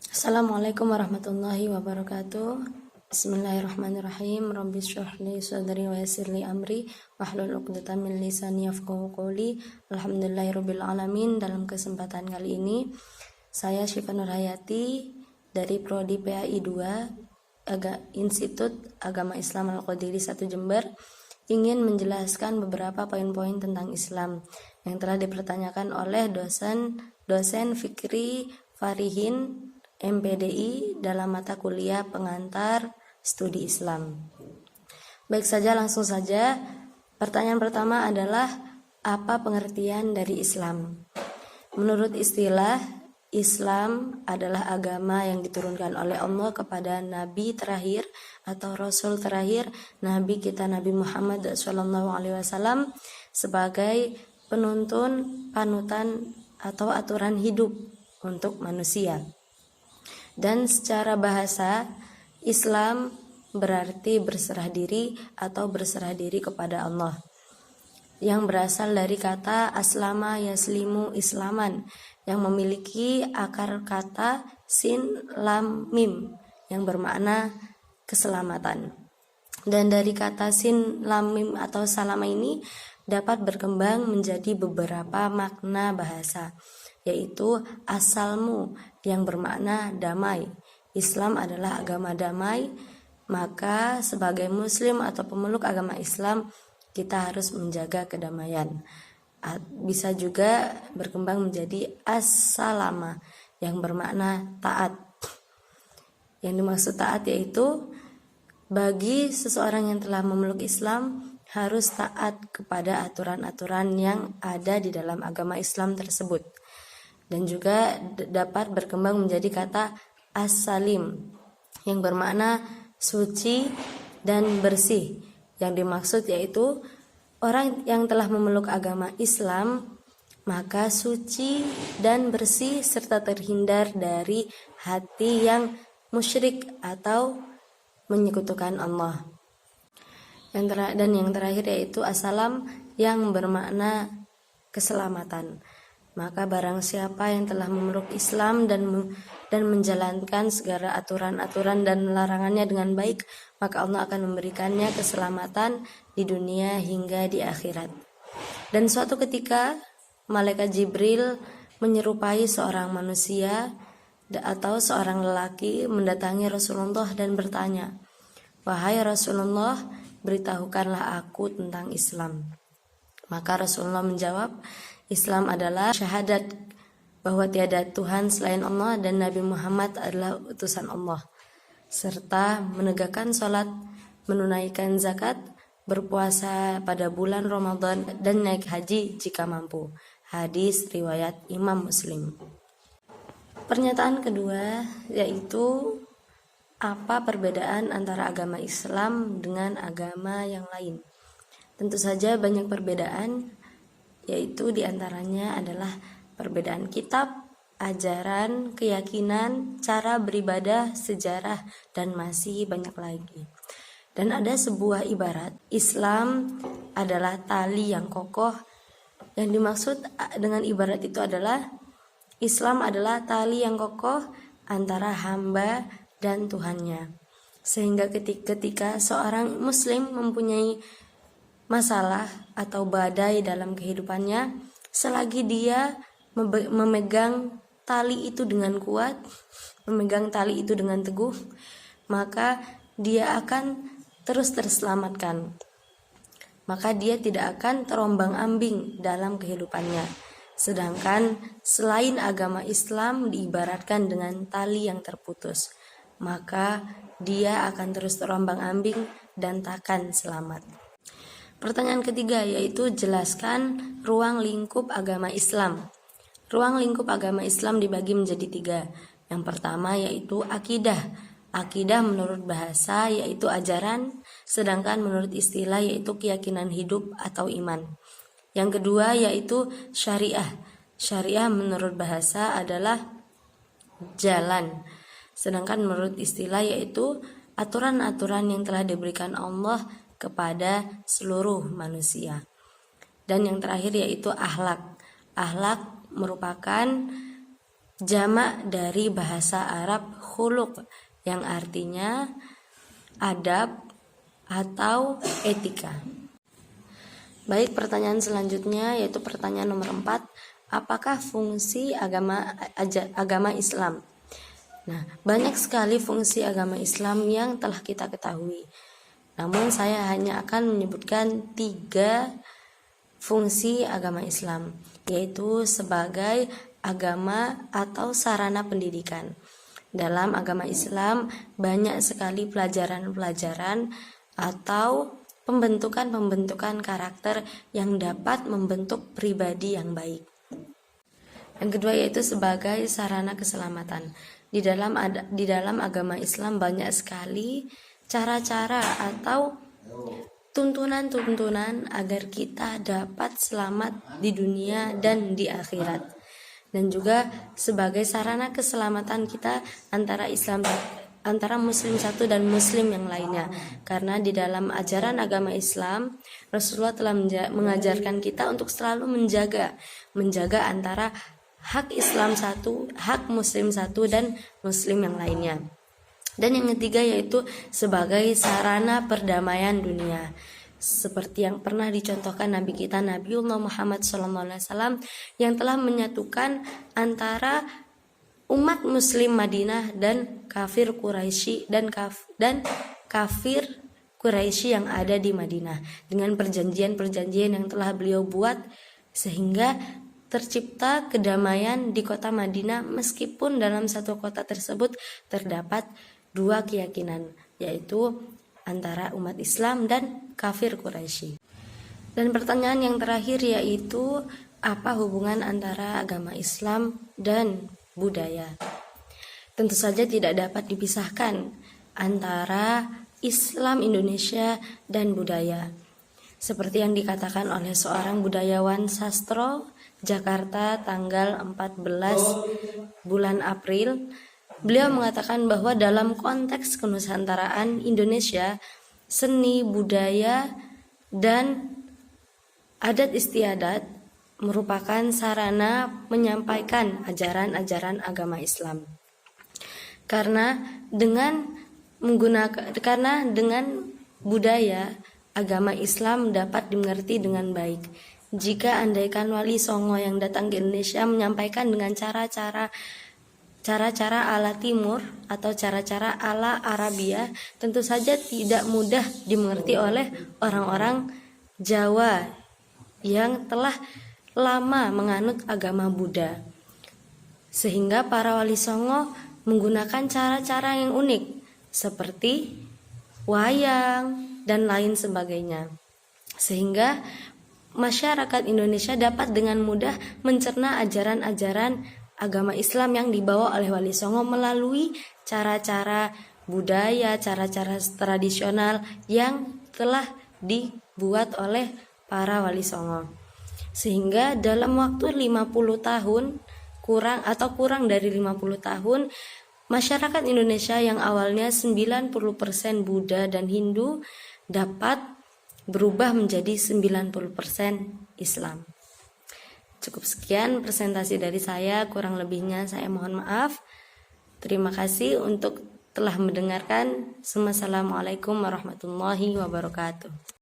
Assalamualaikum warahmatullahi wabarakatuh. Bismillahirrahmanirrahim. Rabbi shrah li sadri wa yassir li amri wahlul 'uqdatam min lisani yafqahu qawli. Alhamdulillahirabbil alamin. Dalam kesempatan kali ini saya Syifa Nurhayati dari prodi PAI 2 Institut Agama Islam Al-Qadiri 1 Jember ingin menjelaskan beberapa poin-poin tentang Islam yang telah dipertanyakan oleh dosen Fikri Farihin MPDI dalam mata kuliah pengantar studi Islam. Baik saja, langsung saja. Pertanyaan pertama adalah, apa pengertian dari Islam? Menurut istilah, Islam adalah agama yang diturunkan oleh Allah kepada Nabi terakhir atau Rasul terakhir, Nabi kita Nabi Muhammad SAW, sebagai penuntun, panutan, atau aturan hidup untuk manusia. Dan secara bahasa, Islam berarti berserah diri atau berserah diri kepada Allah, yang berasal dari kata aslama yaslimu islaman, yang memiliki akar kata sin lam mim yang bermakna keselamatan. Dan dari kata sin lam mim atau salama ini dapat berkembang menjadi beberapa makna bahasa, yaitu asalmu yang bermakna damai. Islam adalah agama damai, maka sebagai muslim atau pemeluk agama Islam kita harus menjaga kedamaian. Bisa juga berkembang menjadi as-salama yang bermakna taat. Yang dimaksud taat yaitu bagi seseorang yang telah memeluk Islam harus taat kepada aturan-aturan yang ada di dalam agama Islam tersebut. Dan juga dapat berkembang menjadi kata as-salim yang bermakna suci dan bersih. Yang dimaksud yaitu orang yang telah memeluk agama Islam maka suci dan bersih serta terhindar dari hati yang musyrik atau menyekutukan Allah. Dan yang terakhir yaitu as-salam yang bermakna keselamatan. Maka barang siapa yang telah memeluk Islam dan menjalankan segala aturan-aturan dan larangannya dengan baik, maka Allah akan memberikannya keselamatan di dunia hingga di akhirat. Dan suatu ketika malaikat Jibril menyerupai seorang manusia atau seorang lelaki mendatangi Rasulullah dan bertanya, "Wahai Rasulullah, beritahukanlah aku tentang Islam." Maka Rasulullah menjawab, Islam adalah syahadat bahwa tiada Tuhan selain Allah dan Nabi Muhammad adalah utusan Allah, serta menegakkan sholat, menunaikan zakat, berpuasa pada bulan Ramadan, dan naik haji jika mampu. Hadis riwayat Imam Muslim. Pernyataan kedua yaitu, apa perbedaan antara agama Islam dengan agama yang lain? Tentu saja banyak perbedaan, yaitu diantaranya adalah perbedaan kitab, ajaran, keyakinan, cara beribadah, sejarah, dan masih banyak lagi. Dan ada sebuah ibarat, Islam adalah tali yang kokoh. Yang dimaksud dengan ibarat itu adalah, Islam adalah tali yang kokoh antara hamba dan Tuhannya. Sehingga ketika seorang muslim mempunyai masalah atau badai dalam kehidupannya, selagi dia memegang tali itu dengan kuat, memegang tali itu dengan teguh, maka dia akan terus terselamatkan. Maka dia tidak akan terombang-ambing dalam kehidupannya. Sedangkan selain agama Islam diibaratkan dengan tali yang terputus, maka dia akan terus terombang-ambing dan takkan selamat. Pertanyaan ketiga yaitu, jelaskan ruang lingkup agama Islam. Ruang lingkup agama Islam dibagi menjadi 3. Yang pertama yaitu akidah. Akidah menurut bahasa yaitu ajaran, sedangkan menurut istilah yaitu keyakinan hidup atau iman. Yang kedua yaitu syariah. Syariah menurut bahasa adalah jalan, sedangkan menurut istilah yaitu aturan-aturan yang telah diberikan Allah kepada seluruh manusia. Dan yang terakhir yaitu akhlak. Akhlak merupakan jamak dari bahasa Arab khuluq yang artinya adab atau etika. Baik, pertanyaan selanjutnya yaitu pertanyaan nomor 4. Apakah fungsi agama Islam? Nah, banyak sekali fungsi agama Islam yang telah kita ketahui. Namun saya hanya akan menyebutkan 3 fungsi agama Islam, yaitu sebagai agama atau sarana pendidikan. Dalam agama Islam banyak sekali pelajaran-pelajaran atau pembentukan karakter yang dapat membentuk pribadi yang baik. Yang kedua yaitu sebagai sarana keselamatan. Di dalam agama Islam banyak sekali cara-cara atau tuntunan-tuntunan agar kita dapat selamat di dunia dan di akhirat. Dan juga sebagai sarana keselamatan kita antara muslim satu dan muslim yang lainnya. Karena di dalam ajaran agama Islam, Rasulullah telah mengajarkan kita untuk selalu menjaga antara hak Islam satu, hak muslim satu, dan muslim yang lainnya. Dan yang ketiga yaitu sebagai sarana perdamaian dunia, seperti yang pernah dicontohkan Nabi kita Nabiullah Muhammad SAW yang telah menyatukan antara umat muslim Madinah dan kafir Quraisy dan kafir Quraisy yang ada di Madinah dengan perjanjian-perjanjian yang telah beliau buat, sehingga tercipta kedamaian di kota Madinah meskipun dalam satu kota tersebut terdapat 2 keyakinan, yaitu antara umat Islam dan kafir Quraisy. Dan pertanyaan yang terakhir yaitu apa hubungan antara agama Islam dan budaya? Tentu saja tidak dapat dipisahkan antara Islam Indonesia dan budaya. Seperti yang dikatakan oleh seorang budayawan sastro Jakarta tanggal 14 bulan April, beliau mengatakan bahwa dalam konteks kenusantaraan Indonesia, seni, budaya, dan adat istiadat merupakan sarana menyampaikan ajaran-ajaran agama Islam. Karena dengan budaya, agama Islam dapat dimengerti dengan baik. Jika andaikan Wali Songo yang datang ke Indonesia menyampaikan dengan cara-cara ala timur atau cara-cara ala Arabia, tentu saja tidak mudah dimengerti oleh orang-orang Jawa yang telah lama menganut agama Buddha. Sehingga para Wali Songo menggunakan cara-cara yang unik seperti wayang dan lain sebagainya, sehingga masyarakat Indonesia dapat dengan mudah mencerna ajaran-ajaran agama Islam yang dibawa oleh Wali Songo melalui cara-cara budaya, cara-cara tradisional yang telah dibuat oleh para Wali Songo. Sehingga dalam waktu 50 tahun kurang dari 50 tahun, masyarakat Indonesia yang awalnya 90% Buddha dan Hindu dapat berubah menjadi 90% Islam. Cukup sekian presentasi dari saya, kurang lebihnya saya mohon maaf. Terima kasih untuk telah mendengarkan. Assalamualaikum warahmatullahi wabarakatuh.